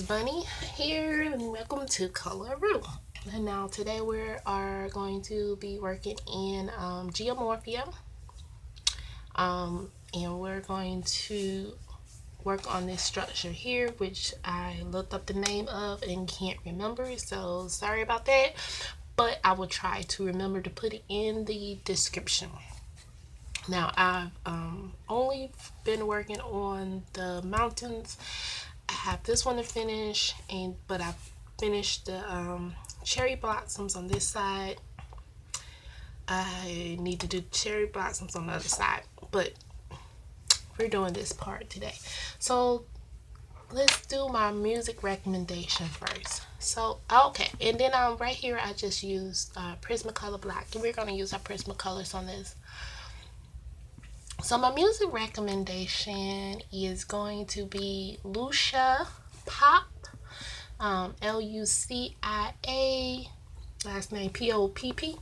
Bunny here, and welcome to Coloralongs. And now today we are going to be working in Geomorphia, and we're going to work on this structure here, which I looked up the name of and can't remember, so sorry about that, but I will try to remember to put it in the description. Now I've only been working on the mountains. I have this one to finish, but I've finished the cherry blossoms on this side. I need to do cherry blossoms on the other side, but we're doing this part today. So let's do my music recommendation first. So okay, and then right here I just used Prismacolor black, and we're going to use our Prismacolors on this. So my music recommendation is going to be Lucia, Popp, Lucia, last name Popp.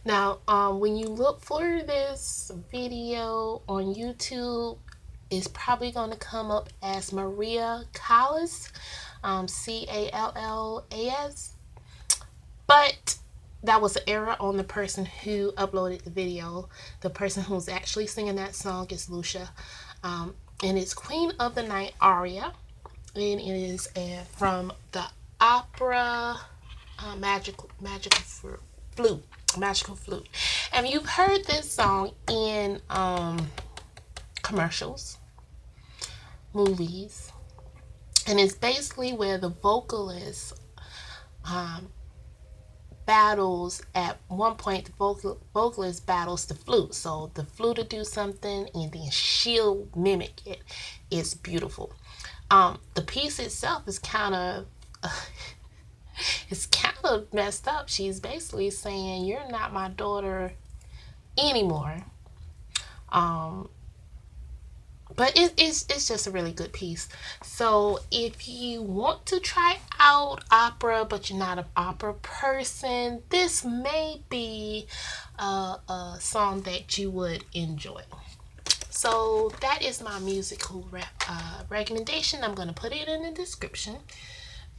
Now, when you look for this video on YouTube, it's probably going to come up as Maria Callas, Callas, but that was an error on the person who uploaded the video. The person who's actually singing that song is Lucia, and it's Queen of the Night Aria, and it is from the opera Magical Flute. And you've heard this song in commercials, movies, and it's basically where the vocalist battles at one point. The vocalist battles the flute, so the flute will do something and then she'll mimic it. It's beautiful. The piece itself is kind of it's kind of messed up. She's basically saying, you're not my daughter anymore. But it's just a really good piece. So if you want to try out opera but you're not an opera person, this may be a song that you would enjoy. So that is my musical recommendation. I'm going to put it in the description.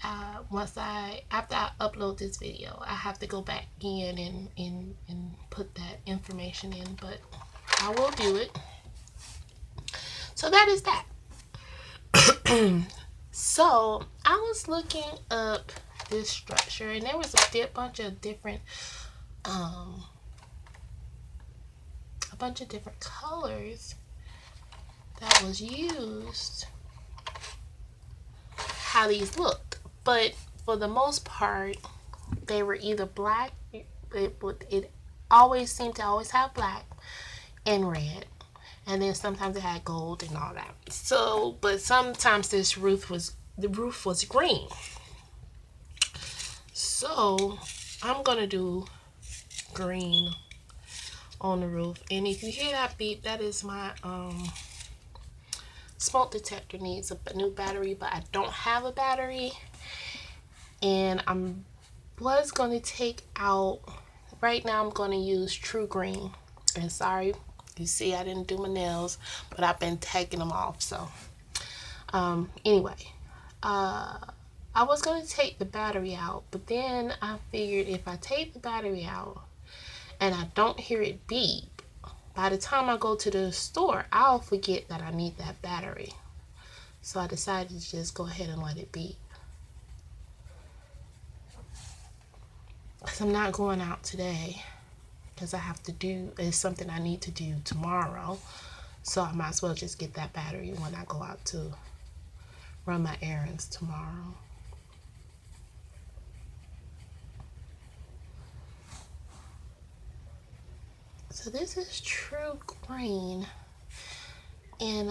After I upload this video, I have to go back in and put that information in, but I will do it. So that is that. So I was looking up this structure, and there was a bunch of different colors that was used, how these looked, but for the most part they were either black. It always seemed to always have black and red, and then sometimes it had gold and all that. So, but sometimes the roof was green. So I'm gonna do green on the roof. And if you hear that beep, that is my smoke detector needs a new battery, but I don't have a battery, and was going to take out, right now I'm going to use True Green. And sorry, you see I didn't do my nails, but I've been taking them off. So anyway, I was going to take the battery out, but then I figured if I take the battery out and I don't hear it beep, by the time I go to the store, I'll forget that I need that battery. So I decided to just go ahead and let it beep. Because I'm not going out today, because it's something I need to do tomorrow. So I might as well just get that battery when I go out to run my errands tomorrow. So this is True Green, and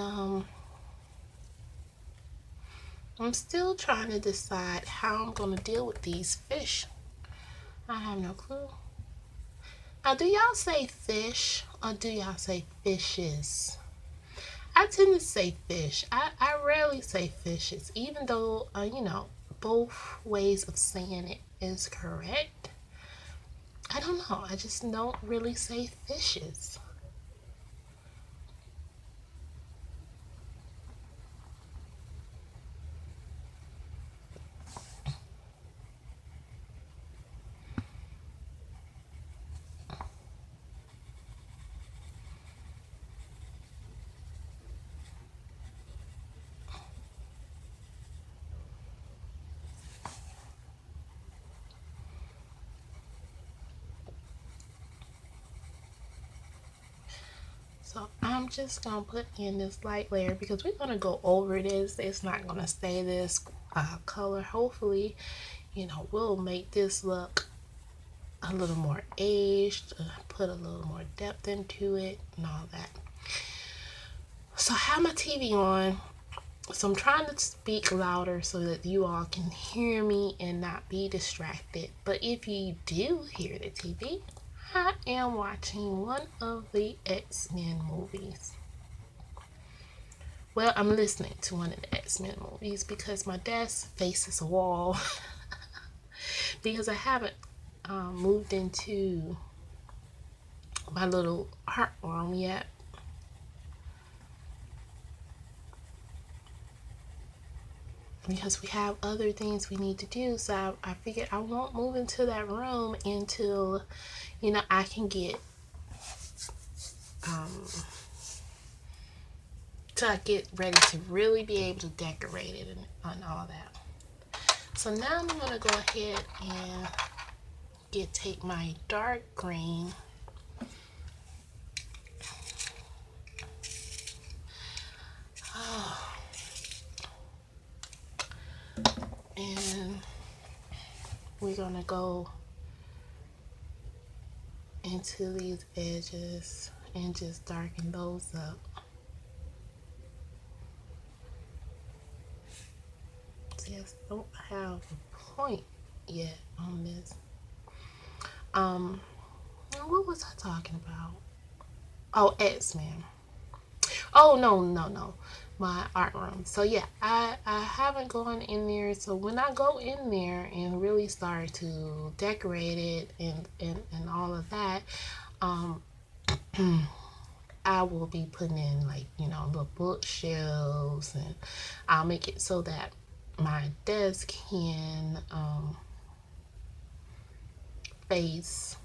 I'm still trying to decide how I'm going to deal with these fish. I have no clue. Now, do y'all say fish or do y'all say fishes? I tend to say fish. I rarely say fishes, even though, both ways of saying it is correct. I don't know. I just don't really say fishes. I'm just gonna put in this light layer because we're gonna go over this. It's not gonna stay this color. Hopefully, you know, we'll make this look a little more aged, put a little more depth into it and all that. So I have my TV on, so I'm trying to speak louder so that you all can hear me and not be distracted. But if you do hear the TV, I am watching one of the X-Men movies. Well, I'm listening to one of the X-Men movies because my desk faces a wall. Because I haven't moved into my little art room yet. Because we have other things we need to do. So I figured I won't move into that room until, you know, I can get till I get ready to really be able to decorate it and all that. So now I'm gonna go ahead and take my dark green and we're gonna go into these edges and just darken those up. See, I don't have a point yet on this. What was I talking about? Oh, X-Men. Oh, no. My art room. So yeah, I haven't gone in there. So when I go in there and really start to decorate it and all of that, I will be putting in, like, you know, little bookshelves, and I'll make it so that my desk can face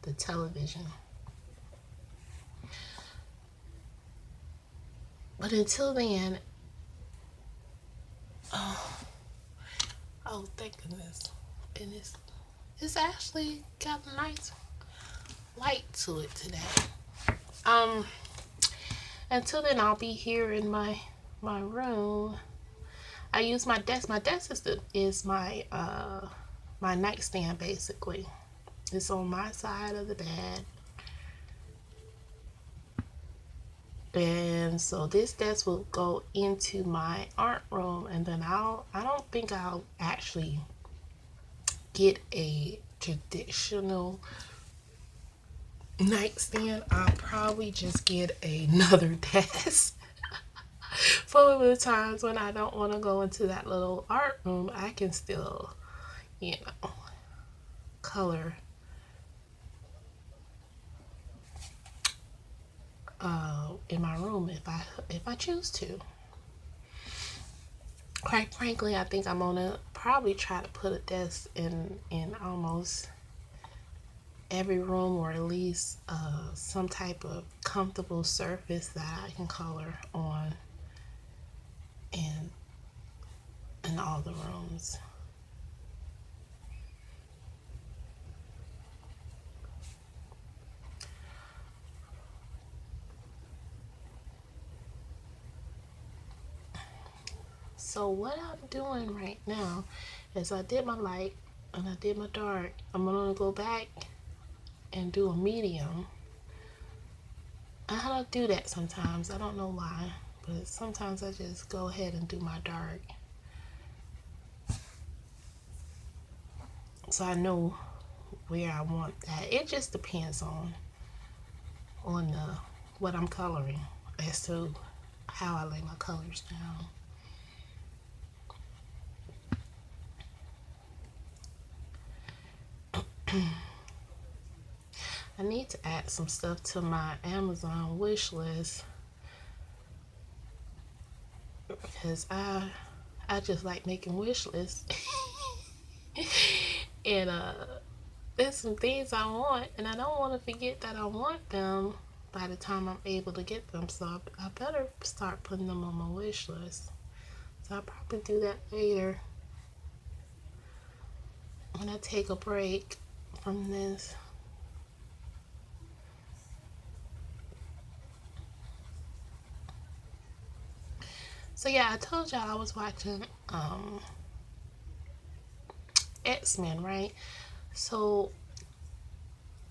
the television. But until then, oh, thank goodness. And it's actually got a nice light to it today. Until then, I'll be here in my room. I use my desk. My desk is my my nightstand, basically. It's on my side of the bed. And so this desk will go into my art room, and then I don't think I'll actually get a traditional nightstand. I'll probably just get another desk. For the times when I don't want to go into that little art room, I can still, you know, color in my room if I choose to. Quite frankly, I think I'm gonna probably try to put a desk in almost every room, or at least some type of comfortable surface that I can color on in all the rooms. So what I'm doing right now is I did my light and I did my dark. I'm gonna go back and do a medium. I don't do that sometimes. I don't know why, but sometimes I just go ahead and do my dark. So I know where I want that. It just depends on what I'm coloring as to how I lay my colors down. I need to add some stuff to my Amazon wish list because I just like making wish lists. And there's some things I want, and I don't want to forget that I want them by the time I'm able to get them. So I better start putting them on my wish list. So I'll probably do that later when I take a break from this. So yeah, I told y'all I was watching X-Men, right? So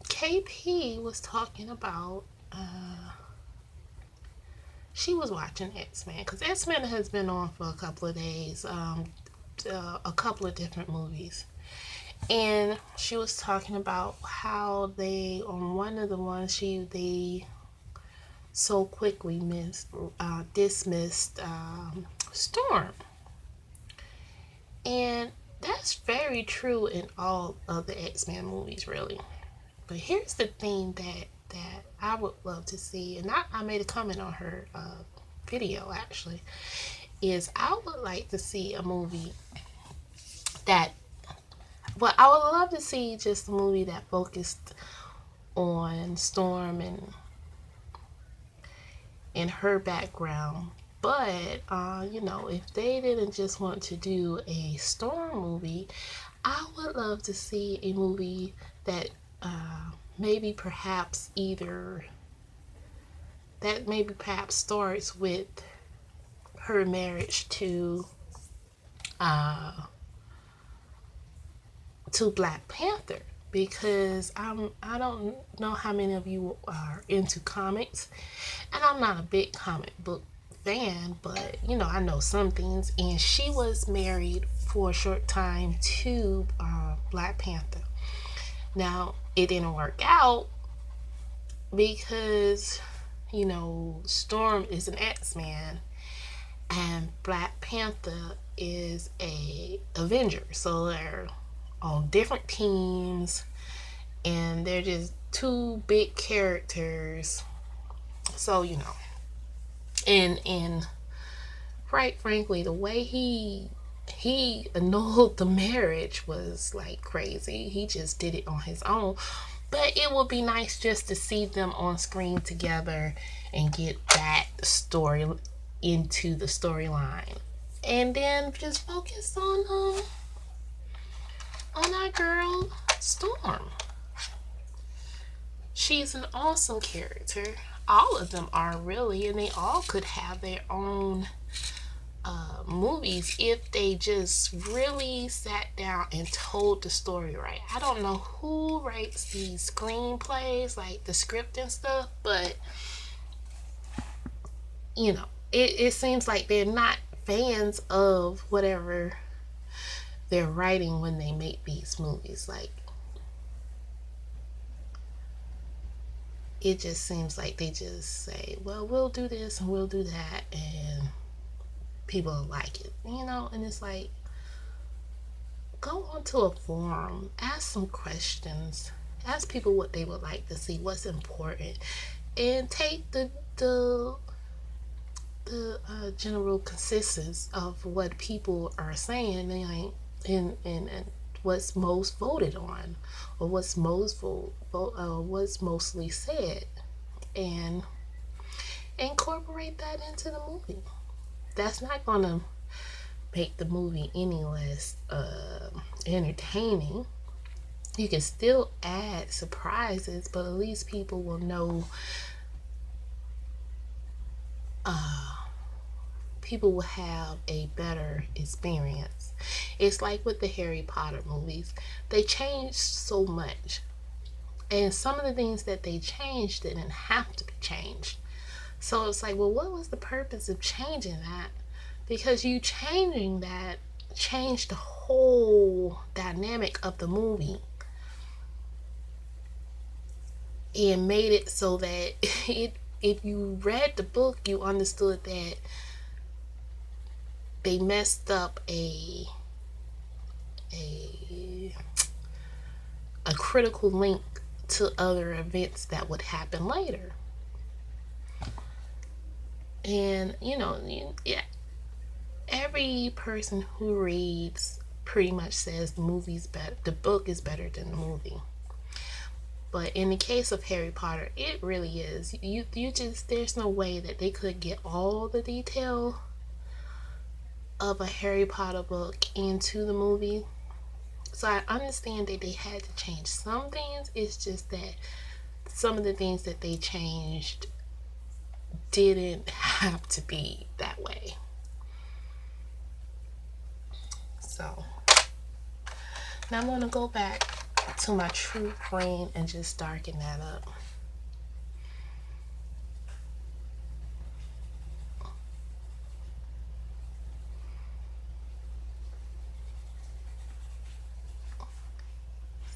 KP was talking about she was watching X-Men because X-Men has been on for a couple of days, a couple of different movies. And she was talking about how they, on one of the ones, they so quickly dismissed Storm. And that's very true in all of the X-Men movies, really. But here's the thing that I would love to see, and I made a comment on her video actually, is I would like to see a movie that, well, I would love to see just a movie that focused on Storm and her background. But if they didn't just want to do a Storm movie, I would love to see a movie that maybe perhaps starts with her marriage to Black Panther, because I don't know how many of you are into comics, and I'm not a big comic book fan, but I know some things. And she was married for a short time to Black Panther. Now it didn't work out because Storm is an X-Man and Black Panther is a Avenger, so they're on different teams and they're just two big characters. So and quite frankly, the way he annulled the marriage was like crazy. He just did it on his own. But it would be nice just to see them on screen together and get that story into the storyline, and then just focus on our girl Storm. She's an awesome character. All of them are, really, and they all could have their own movies if they just really sat down and told the story right. I don't know who writes these screenplays, like the script and stuff, but it seems like they're not fans of whatever they're writing when they make these movies. Like, it just seems like they just say, well, we'll do this and we'll do that, and people will like it, and it's like, go onto a forum, ask some questions, ask people what they would like to see, what's important, and take the general consensus of what people are saying, and what's most voted on, or what's mostly said, and incorporate that into the movie. That's not gonna make the movie any less entertaining. You can still add surprises, but at least people will know. People will have a better experience. It's like with the Harry Potter movies. They changed so much, and some of the things that they changed didn't have to be changed. So it's like, well, what was the purpose of changing that? Because you changing that changed the whole dynamic of the movie and made it so that if you read the book, you understood that they messed up a critical link to other events that would happen later. And every person who reads pretty much says the book is better than the movie. But in the case of Harry Potter, it really is. You just, there's no way that they could get all the detail of a Harry Potter book into the movie. So I understand that they had to change some things. It's just that some of the things that they changed didn't have to be that way. So now I'm going to go back to my true green and just darken that up.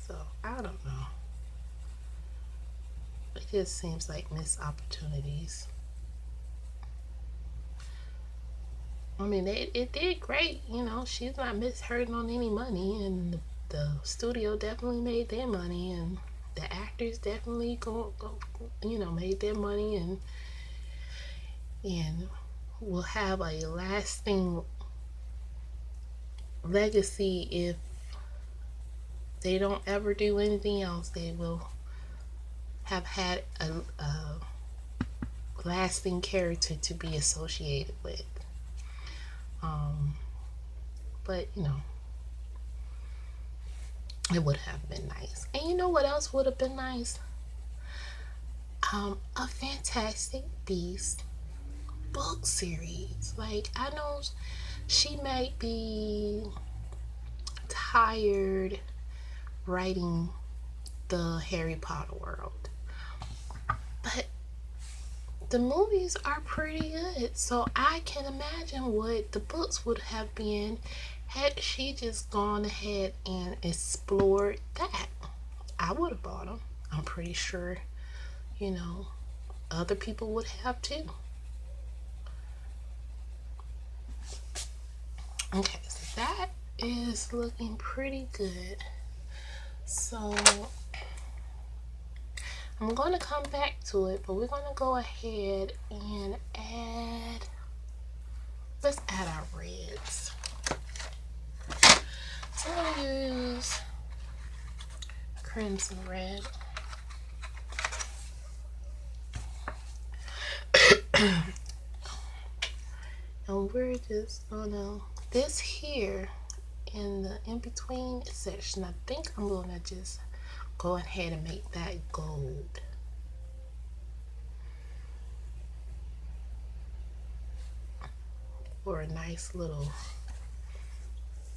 So I don't know. It just seems like missed opportunities. I mean, it did great. You know, she's not hurting on any money, and the studio definitely made their money, and the actors definitely made their money, and will have a lasting legacy if they don't ever do anything else. They will have had a lasting character to be associated with. But you know, it would have been nice. And you know what else would have been nice? A Fantastic Beasts book series. Like, I know she might be tired writing the Harry Potter world, but the movies are pretty good. So I can imagine what the books would have been had she just gone ahead and explored that. I would have bought them. I'm pretty sure, you know, other people would have too. Okay, so that is looking pretty good. So I'm going to come back to it, but we're going to go ahead and let's add our reds. So I'm going to use crimson red. And we're just gonna, this here in the in-between section, I think I'm gonna just go ahead and make that gold. For a nice little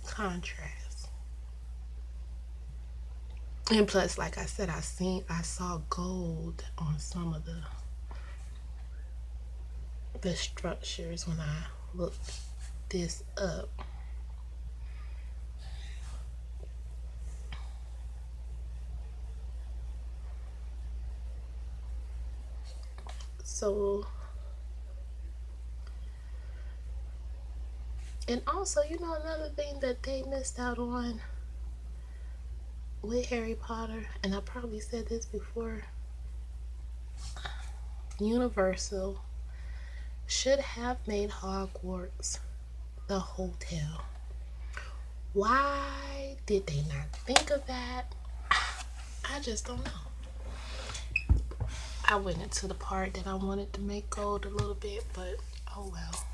contrast. And plus, like I said, I saw gold on some of the structures when I looked this up. So, and also, you know, another thing that they missed out on with Harry Potter, and I probably said this before, Universal should have made Hogwarts the hotel. Why did they not think of that? I just don't know. I went into the part that I wanted to make gold a little bit, but oh well.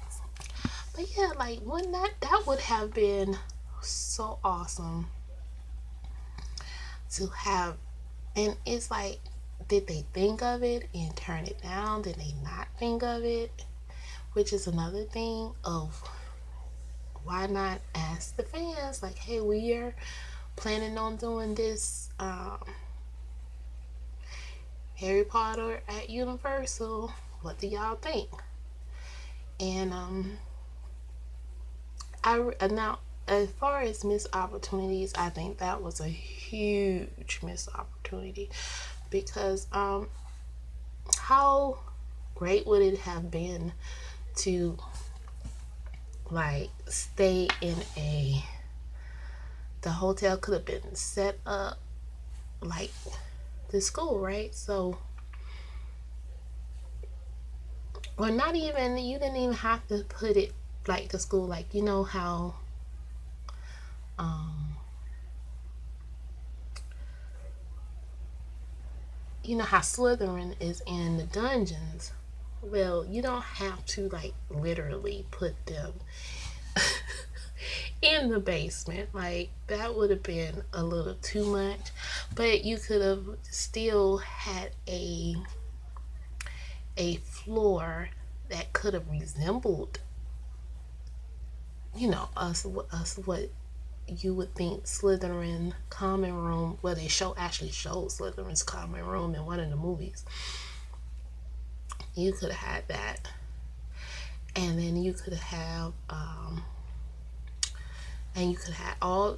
But yeah, like, wouldn't that would have been so awesome to have. And it's like, did they think of it and turn it down? Did they not think of it? Which is another thing of why not ask the fans, like, hey, we are planning on doing this Harry Potter at Universal. What do y'all think? And now, as far as missed opportunities, I think that was a huge missed opportunity, because how great would it have been to like stay in the hotel could have been set up like the school, right? So, or not even, you didn't even have to put it like the school, like, you know how Slytherin is in the dungeons. Well, you don't have to like literally put them in the basement. Like, that would have been a little too much, but you could have still had a floor that could have resembled, you know, us what you would think Slytherin common room, well, they actually showed Slytherin's common room in one of the movies. You could have had that, and then you could have and you could have all,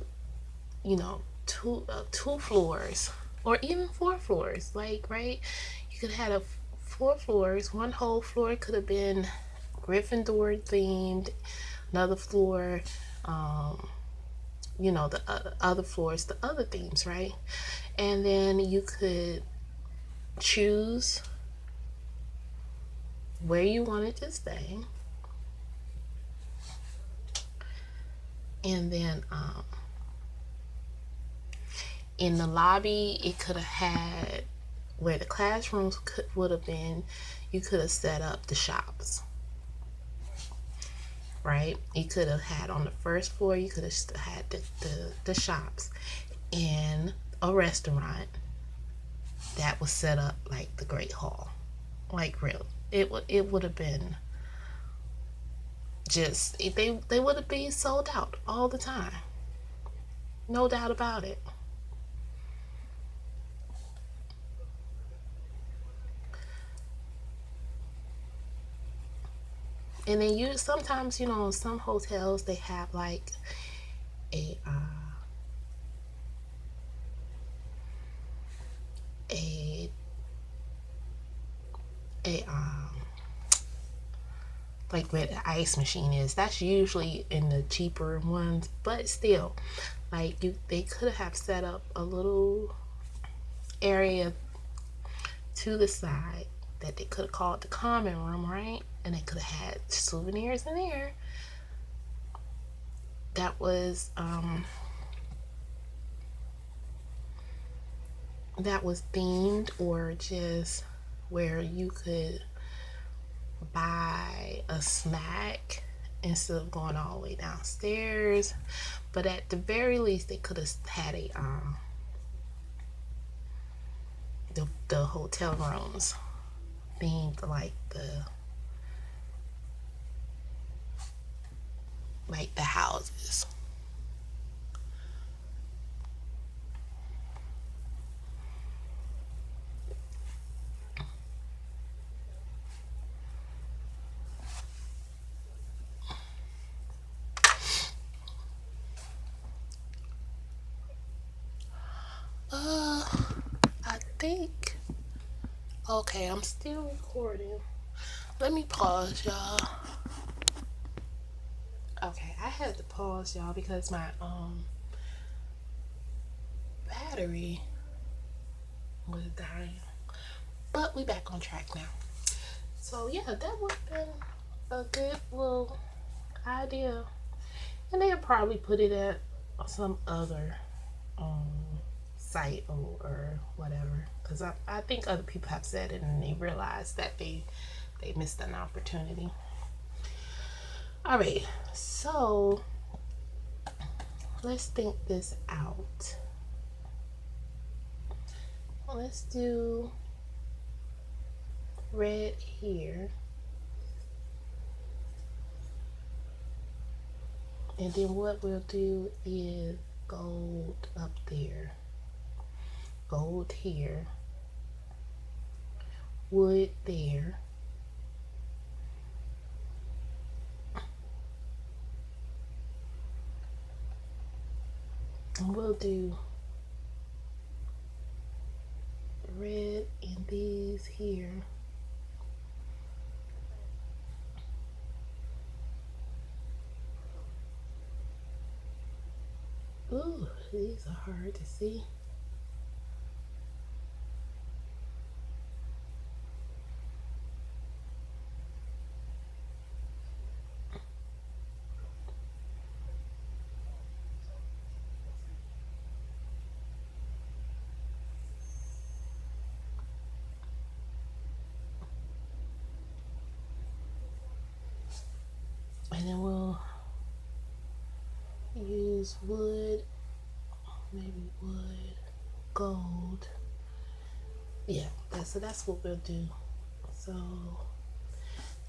you know, two floors or even 4 floors, like, right? You could have 4 floors. One whole floor could have been Gryffindor themed, another floor, you know, the other floors, the other themes, right? And then you could choose where you wanted to stay, and then in the lobby, it could have had where the classrooms would have been. You could have set up the shops, right? You could have had on the first floor, you could have had the shops and a restaurant that was set up like the Great Hall. Like, real, it would have been just, they would have been sold out all the time, no doubt about it. And then you sometimes, you know, some hotels, they have like a a a like where the ice machine is. That's usually in the cheaper ones, but still, like, they could have set up a little area to the side that they could have called the common room, right? And they could have had souvenirs in there that was themed, or just where you could buy a snack instead of going all the way downstairs. But at the very least, they could have had a the hotel rooms themed like the houses. I think, okay, I'm still recording. Let me pause, y'all. Okay, I had to pause, y'all, because my battery was dying. But we back on track now. So yeah, that would have been a good little idea. And they'll probably put it at some other site or whatever. Because I think other people have said it and they realized that they missed an opportunity. Alright, so let's think this out. Let's do red here. And then what we'll do is gold up there. Gold here. Wood there. And we'll do red in these here. Ooh, these are hard to see. And then we'll use wood, maybe wood, gold. Yeah, that's what we'll do. So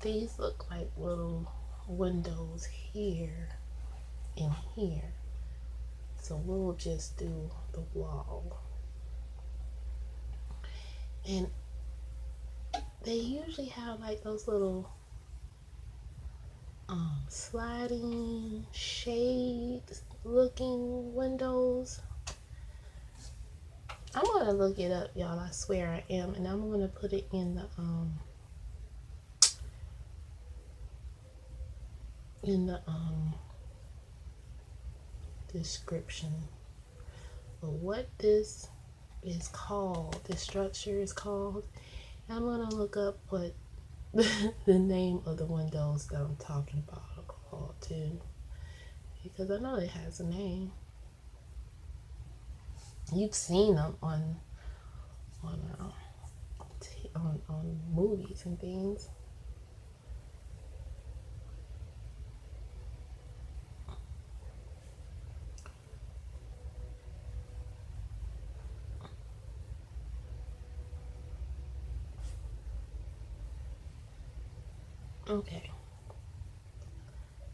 these look like little windows here and here. So we'll just do the wall. And they usually have like those little sliding shade looking windows. I'm gonna look it up, y'all. I swear I am, and I'm gonna put it in the description of what this is called. This structure is called. I'm gonna look up what the name of the windows that I'm talking about are called too, because I know it has a name. You've seen them on movies and things. Okay,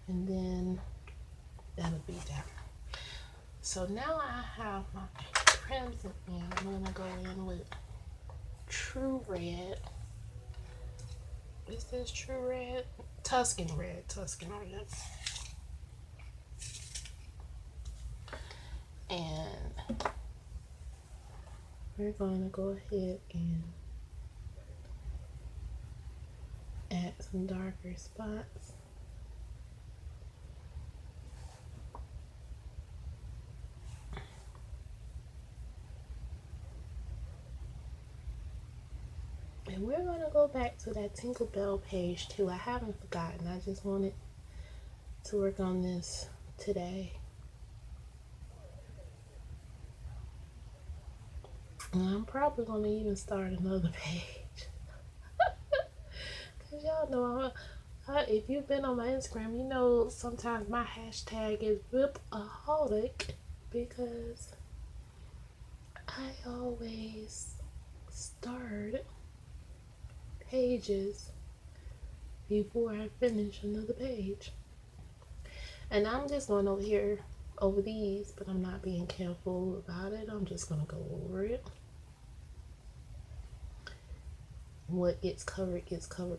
and then that'll be that. So now I have my crimson in. I'm gonna go in with True Red. Is this True Red? Tuscan Red. And we're gonna go ahead and add some darker spots. And we're gonna go back to that Tinkerbell page too. I haven't forgotten. I just wanted to work on this today. And I'm probably gonna even start another page. Cause y'all know if you've been on my Instagram, you know sometimes my hashtag is ripaholic, because I always start pages before I finish another page. And I'm just going over these, but I'm not being careful about it. I'm just gonna go over it. What gets covered,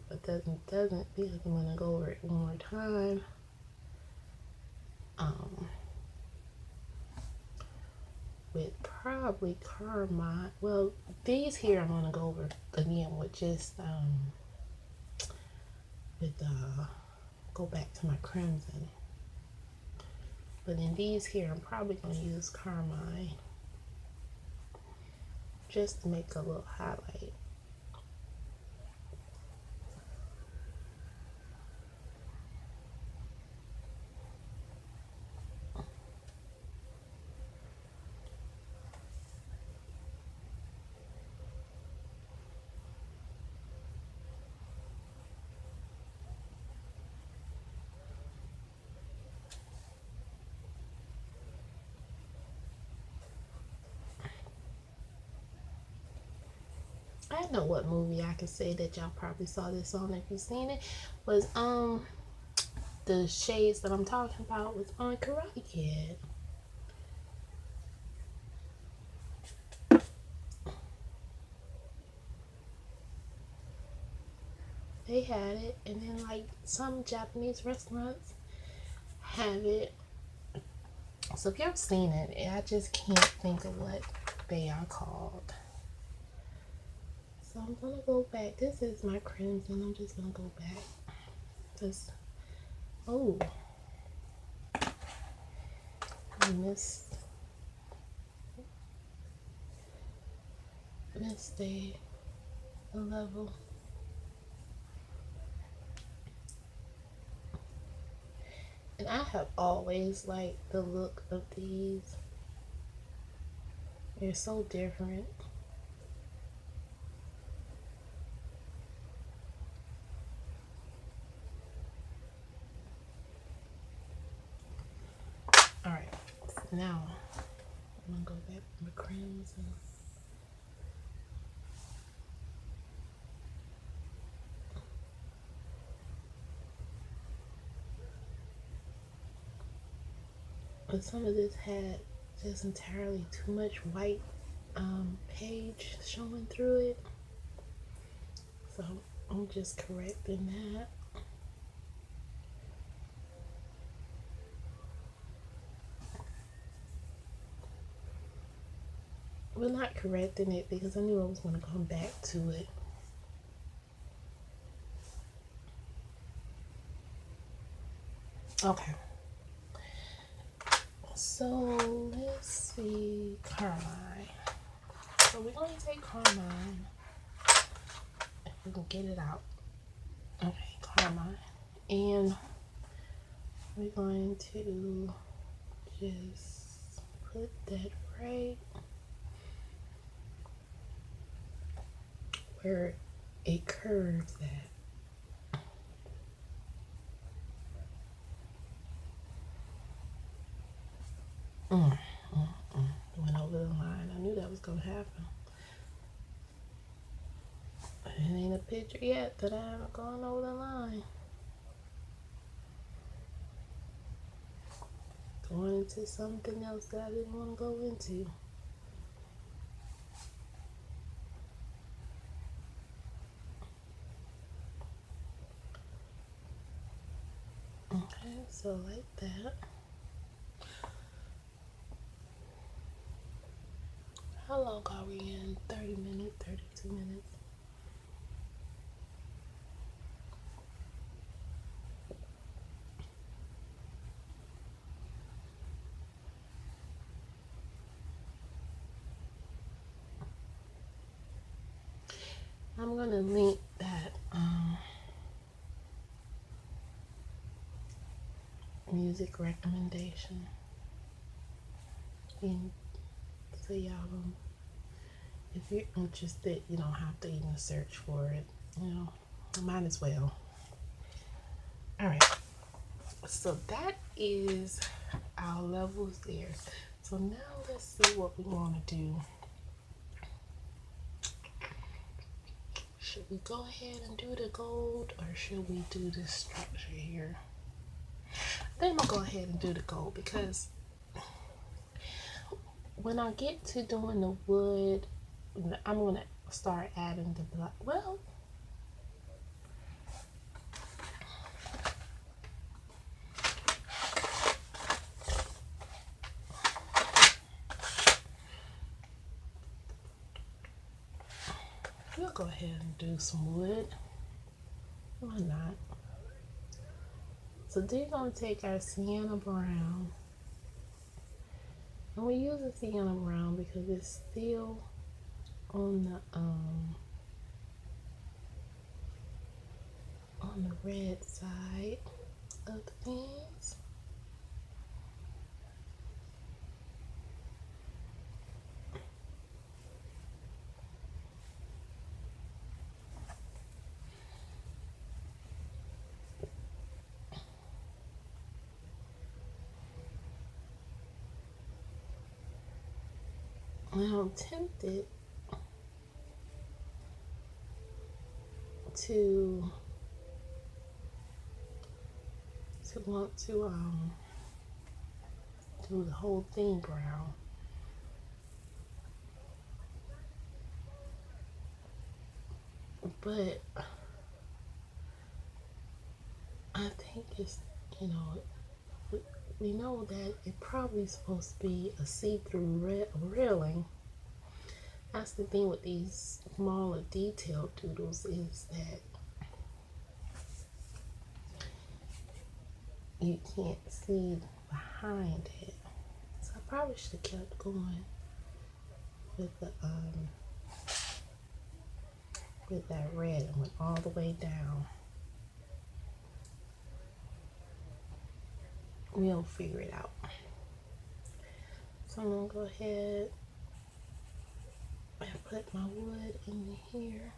but doesn't, because I'm gonna go over it one more time. With probably carmine. Well, these here I'm gonna go over again with just go back to my crimson. But in these here, I'm probably gonna use carmine just to make a little highlight. I know what movie I can say that y'all probably saw this on. If you've seen it, was the shades that I'm talking about was on Karate Kid. They had it, and then like some Japanese restaurants have it. So if you've seen it, I just can't think of what they are called. So I'm gonna go back. This is my crimson. I'm just gonna go back. Just I missed the level. And I have always liked the look of these. They're so different. Alright, now I'm gonna go back to my crimson. But some of this had there's entirely too much white page showing through it. So I'm just correcting that. Well, not correcting it because I knew I was going to come back to it. Okay. So let's see, carmine. So we're going to take carmine. If we can get it out. Okay, carmine. And we're going to just put that right where it curves at. Went over the line. I knew that was going to happen. It ain't a picture yet that I haven't gone over the line. Going into something else that I didn't want to go into. Okay, so like that. How long are we in? 30 minutes, 32 minutes. I'm gonna link that music recommendation in, so y'all, if you're interested, you don't have to even search for it. You know, might as well. All right. So that is our levels there. So now let's see what we want to do. Should we go ahead and do the gold or should we do this structure here? I think I'm gonna go ahead and do the gold because when I get to doing the wood, I'm gonna start adding the black. Well, we'll go ahead and do some wood. Why not? So they're gonna take our sienna brown, and we use the sienna brown because it's still on the red side of things. Now I'm tempted to want to do the whole thing brown. But I think it's, you know, we know that it probably supposed to be a see-through railing. That's the thing with these smaller detailed doodles is that you can't see behind it. So I probably should have kept going with the with that red and went all the way down. We'll figure it out. So I'm gonna go ahead and put my wood in here.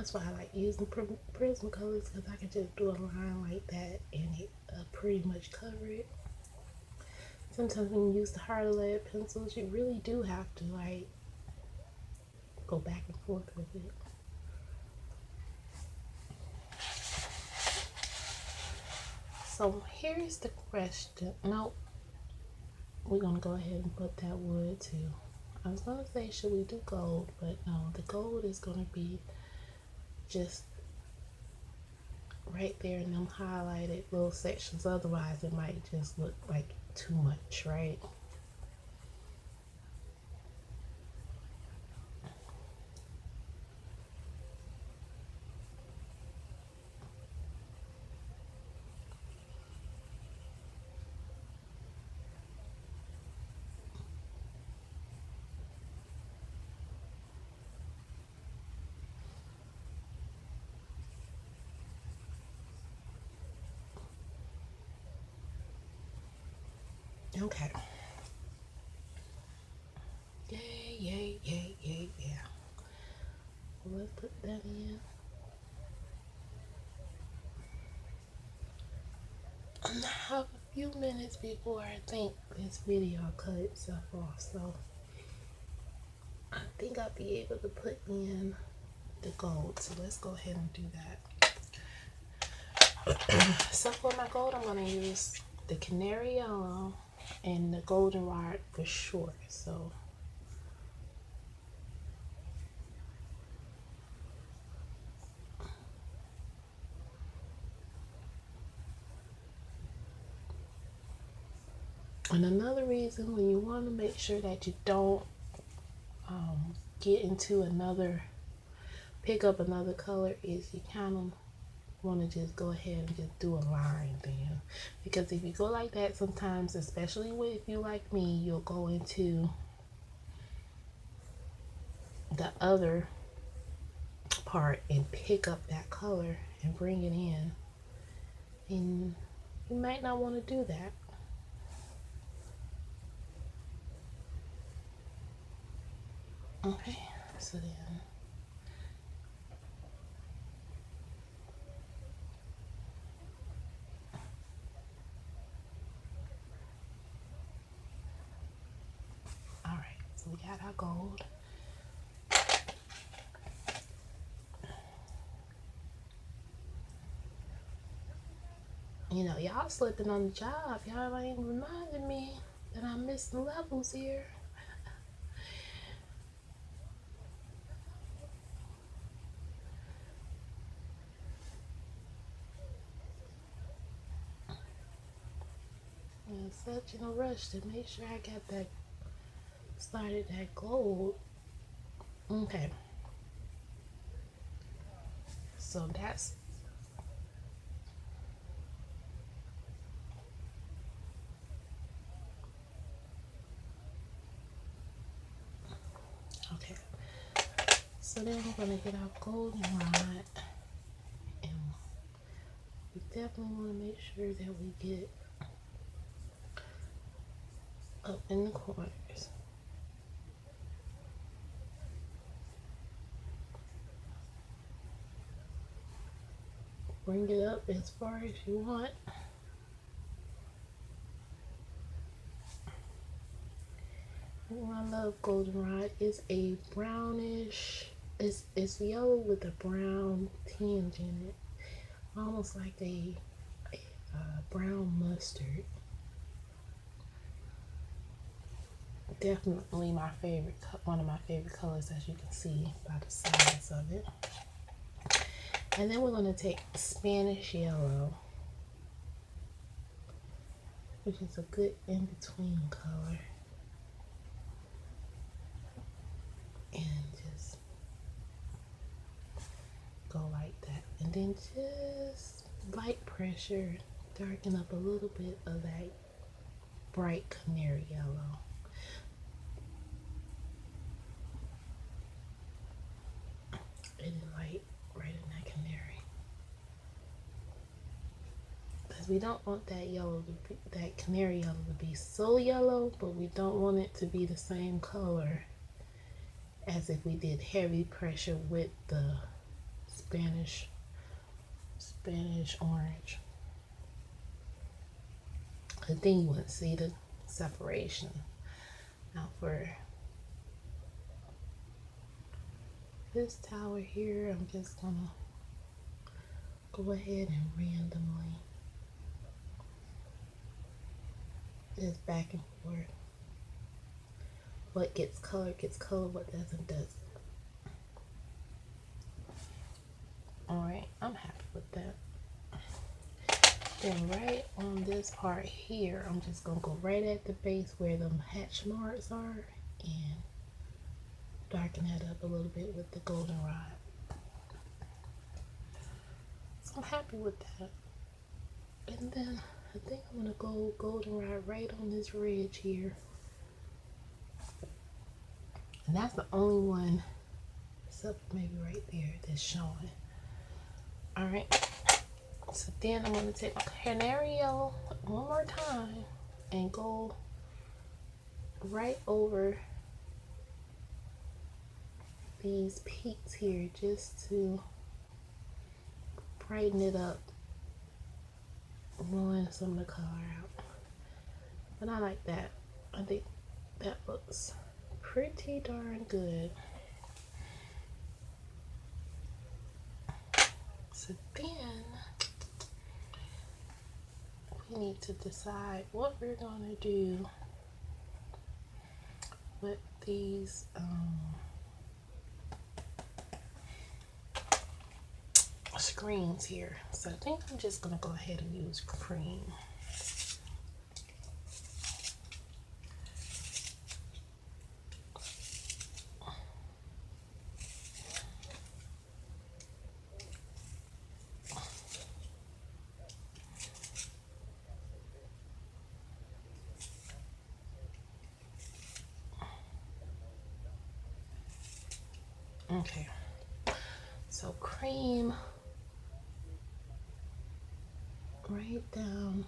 That's why I like using Prismacolors, because I can just do a line like that and it pretty much cover it. Sometimes when you use the harder lead pencils, you really do have to like go back and forth with it. So here's the question. Nope. We're gonna go ahead and put that wood too. I was gonna say, should we do gold? But no, the gold is gonna be just right there in them highlighted little sections. Otherwise, it might just look like too much, right? Okay. Yay, yay, yay, yay, yeah. Let's put that in. I have a few minutes before I think this video cut itself off, so I think I'll be able to put in the gold. So let's go ahead and do that. So for my gold, I'm going to use the canary yellow and the goldenrod for short. So and another reason when you want to make sure that you don't get into pick up another color is you kind of want to just go ahead and just do a line then, because if you go like that, sometimes, especially if you like me, you'll go into the other part and pick up that color and bring it in, and you might not want to do that. Okay, so then all right, so we got our gold. You know, y'all slipping on the job. Y'all ain't reminding me that I'm missing levels here. I'm such in a rush to make sure I got that started, that gold. Okay. So that's okay. So then we're gonna get our goldenrod, and we definitely want to make sure that we get up in the corners. Bring it up as far as you want. I love goldenrod. It's a brownish, it's yellow with a brown tinge in it, almost like a brown mustard. Definitely my favorite, one of my favorite colors, as you can see by the size of it. And then we're going to take Spanish yellow, which is a good in-between color, and just go like that. And then just light pressure, darken up a little bit of that bright canary yellow. And then light right in that canary. Because we don't want that yellow to be, that canary yellow to be so yellow, but we don't want it to be the same color as if we did heavy pressure with the Spanish orange. I think you wouldn't see the separation. Now for this tower here, I'm just gonna go ahead and randomly just back and forth. What gets color, what doesn't. Alright, I'm happy with that. Then right on this part here, I'm just gonna go right at the base where the hatch marks are and darken that up a little bit with the goldenrod. So I'm happy with that. And then I think I'm gonna go goldenrod right on this ridge here. And that's the only one, except maybe right there, that's showing. Alright. So then I'm going to take my Canario one more time and go right over these peaks here just to brighten it up, blowing some of the color out. But I like that. I think that looks pretty darn good. So then we need to decide what we're going to do with these screens here. So I think I'm just going to go ahead and use cream. Okay, so cream right down.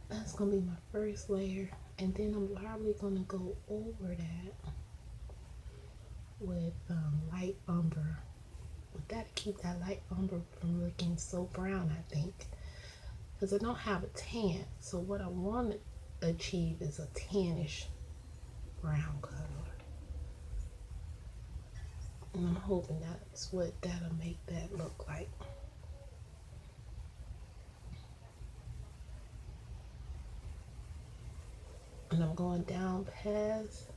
That's gonna be my first layer, and then I'm probably gonna go over that with light umber. But that'll keep that light umber from looking so brown, I think, because I don't have a tan. So what I want to achieve is a tannish brown color. And I'm hoping that's what that'll make that look like. And I'm going down past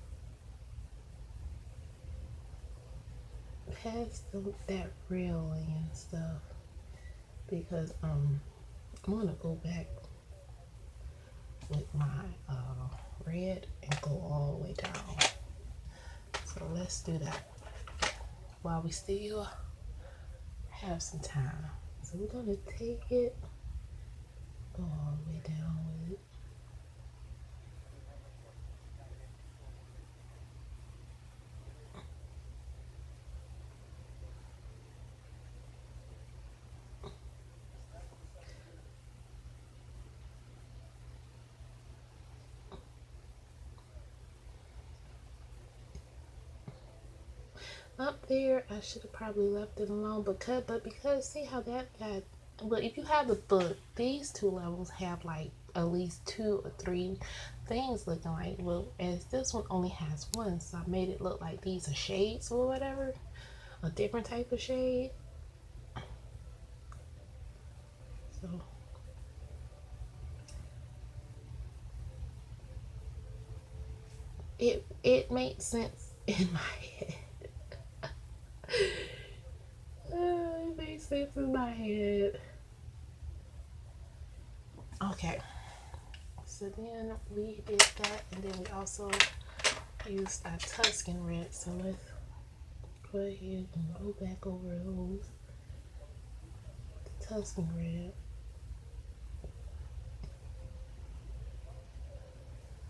that railing and stuff, because I'm gonna go back with my red and go all the way down. So let's do that while we still have some time. So we're gonna take it, go all the way down with it. Up there, I should have probably left it alone, but because see how that got, well, if you have the book, these two levels have like at least 2 or 3 things looking like, well, as this one only has one, so I made it look like these are shades or whatever, a different type of shade. So it makes sense in my head. It makes sense in my head. Okay, so then we did that, and then we also used our Tuscan red. So let's go ahead and go back over those. The Tuscan red.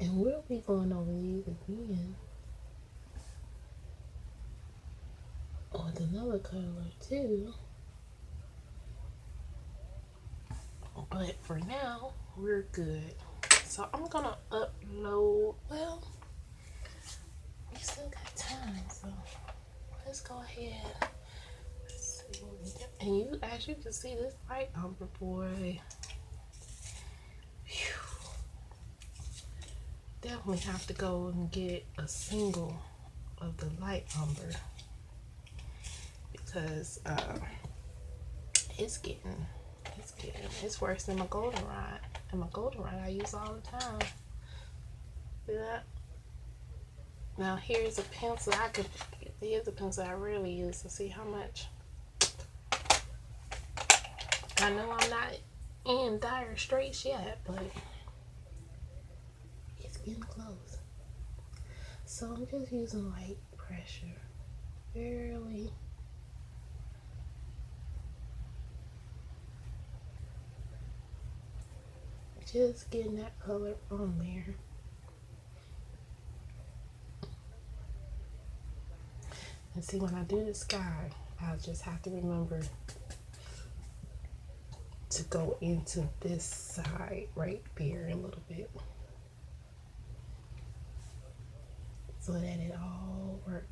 And we'll be going over these again with another color too. But for now, we're good. So I'm gonna upload, well, we still got time, so let's go ahead. Let's see what we do. And you, as you can see, this light umber, boy. Whew. Definitely have to go and get a single of the light umber because it's worse than my goldenrod. And my goldenrod I use all the time. See that? Now here's a pencil here's a pencil I rarely use to see how much. I know I'm not in dire straits yet, but it's getting close. So I'm just using light pressure. Barely. Just getting that color on there. And see, when I do the sky, I'll just have to remember to go into this side right there a little bit so that it all works.